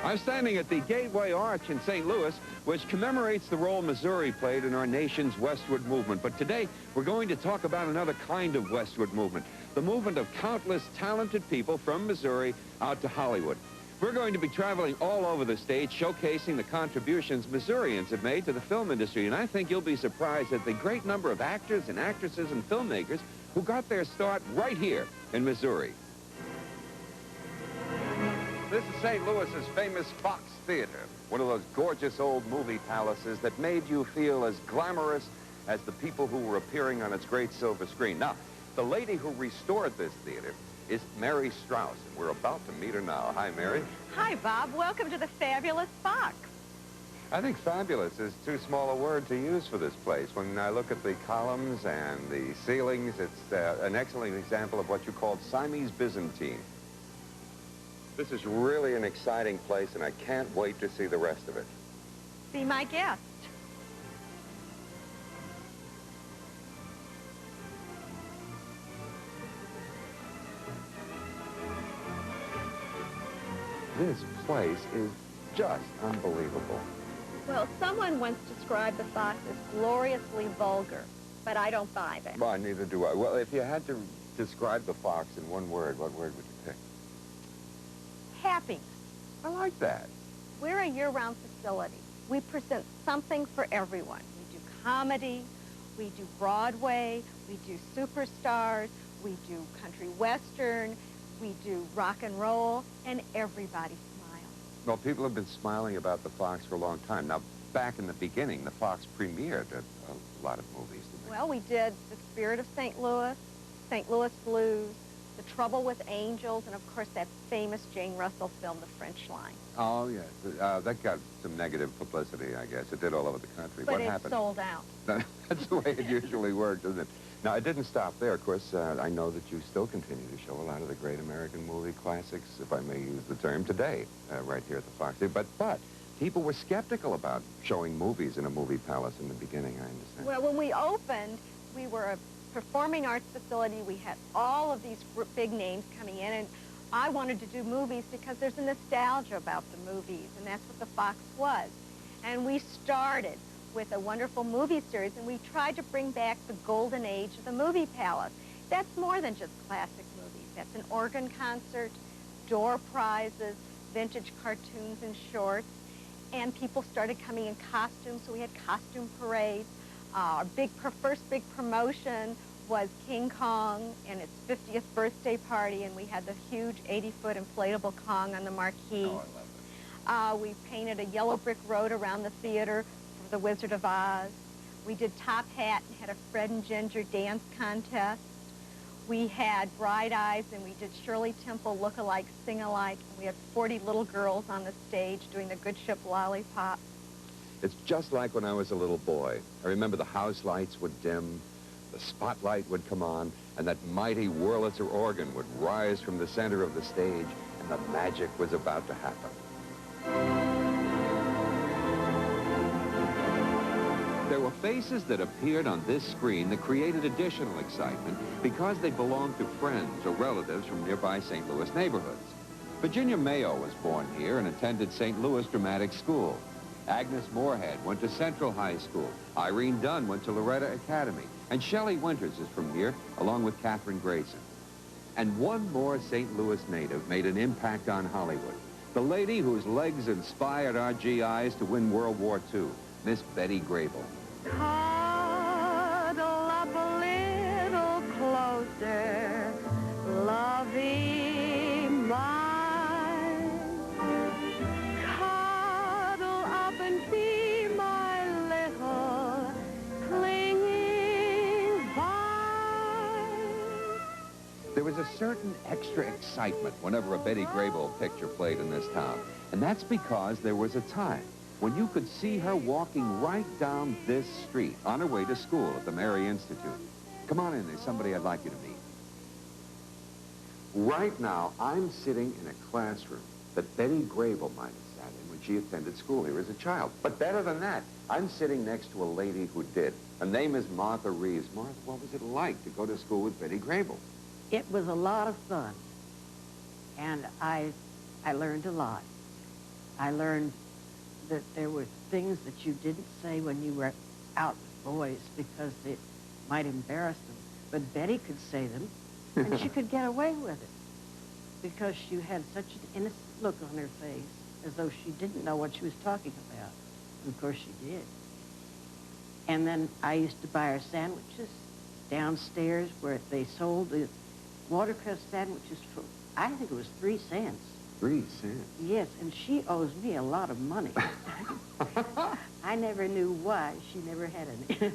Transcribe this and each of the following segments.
I'm standing at the Gateway Arch in St. Louis, which commemorates the role Missouri played in our nation's westward movement. But today, we're going to talk about another kind of westward movement, the movement of countless talented people from Missouri out to Hollywood. We're going to be traveling all over the state, showcasing the contributions Missourians have made to the film industry. And I think you'll be surprised at the great number of actors and actresses and filmmakers who got their start right here in Missouri. This is St. Louis's famous Fox Theater, one of those gorgeous old movie palaces that made you feel as glamorous as the people who were appearing on its great silver screen. Now, the lady who restored this theater is Mary Strauss, and we're about to meet her now. Hi, Mary. Hi, Bob. Welcome to the fabulous Fox. I think fabulous is too small a word to use for this place. When I look at the columns and the ceilings, it's an excellent example of what you called Siamese Byzantine. This is really an exciting place, and I can't wait to see the rest of it. Be my guest. This place is just unbelievable. Well, someone once described the Fox as gloriously vulgar, but I don't buy that. Well, neither do I. Well, if you had to describe the Fox in one word, what word would you pick? Happiness. I like that. We're a year-round facility. We present something for everyone. We do comedy, we do Broadway, we do superstars, we do country western, we do rock and roll, and everybody smiles. Well, people have been smiling about the Fox for a long time. Now, back in the beginning, the Fox premiered a lot of movies, didn't they? Well, we did The Spirit of St. Louis Blues, The Trouble with Angels, and of course that famous Jane Russell film, The French Line. Oh, yes. That got some negative publicity, I guess. It did all over the country. But what it happened? sold out. That's the way it usually works, isn't it? Now, it didn't stop there. Of course, I know that you still continue to show a lot of the great American movie classics, if I may use the term, today, right here at the Fox Theater. But people were skeptical about showing movies in a movie palace in the beginning, I understand. Well, when we opened, we were a performing arts facility. We had all of these big names coming in, and I wanted to do movies because there's a nostalgia about the movies, and that's what the Fox was. And we started with a wonderful movie series, and we tried to bring back the golden age of the movie palace. That's more than just classic movies. That's an organ concert, door prizes, vintage cartoons and shorts, and people started coming in costumes, so we had costume parades. Our first big promotion was King Kong and its 50th birthday party, and we had the huge 80-foot inflatable Kong on the marquee. Oh, I love it. We painted a yellow brick road around the theater for the Wizard of Oz. We did Top Hat and had a Fred and Ginger dance contest. We had Bright Eyes, and we did Shirley Temple look-alike, sing-alike. We had 40 little girls on the stage doing the Good Ship Lollipop. It's just like when I was a little boy. I remember the house lights would dim, the spotlight would come on, and that mighty Wurlitzer organ would rise from the center of the stage, and the magic was about to happen. There were faces that appeared on this screen that created additional excitement because they belonged to friends or relatives from nearby St. Louis neighborhoods. Virginia Mayo was born here and attended St. Louis Dramatic School. Agnes Moorhead went to Central High School. Irene Dunn went to Loretta Academy. And Shelley Winters is from here, along with Katherine Grayson. And one more St. Louis native made an impact on Hollywood. The lady whose legs inspired our GIs to win World War II, Miss Betty Grable. Cuddle up a little closer, lovey mine. Cuddle up and be my little clinging vine. There was a certain extra excitement whenever a Betty Grable picture played in this town. And that's because there was a time when you could see her walking right down this street on her way to school at the Mary Institute. Come on in, there's somebody I'd like you to meet. Right now, I'm sitting in a classroom that Betty Grable might have sat in when she attended school here as a child. But better than that, I'm sitting next to a lady who did. Her name is Martha Reeves. Martha, what was it like to go to school with Betty Grable? It was a lot of fun, and I learned a lot. I learned that there were things that you didn't say when you were out with boys because it might embarrass them. But Betty could say them, and she could get away with it because she had such an innocent look on her face, as though she didn't know what she was talking about. And of course she did. And then I used to buy her sandwiches downstairs where they sold the watercress sandwiches for, I think it was 3 cents. 3 cents? Yes, and she owes me a lot of money. I never knew why. She never had any.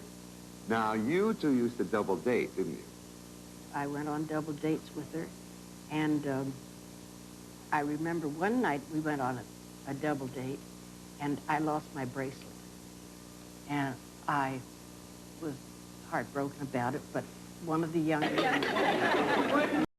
Now, you two used to double date, didn't you? I went on double dates with her, and I remember one night we went on a double date, and I lost my bracelet. And I was heartbroken about it, but one of the young men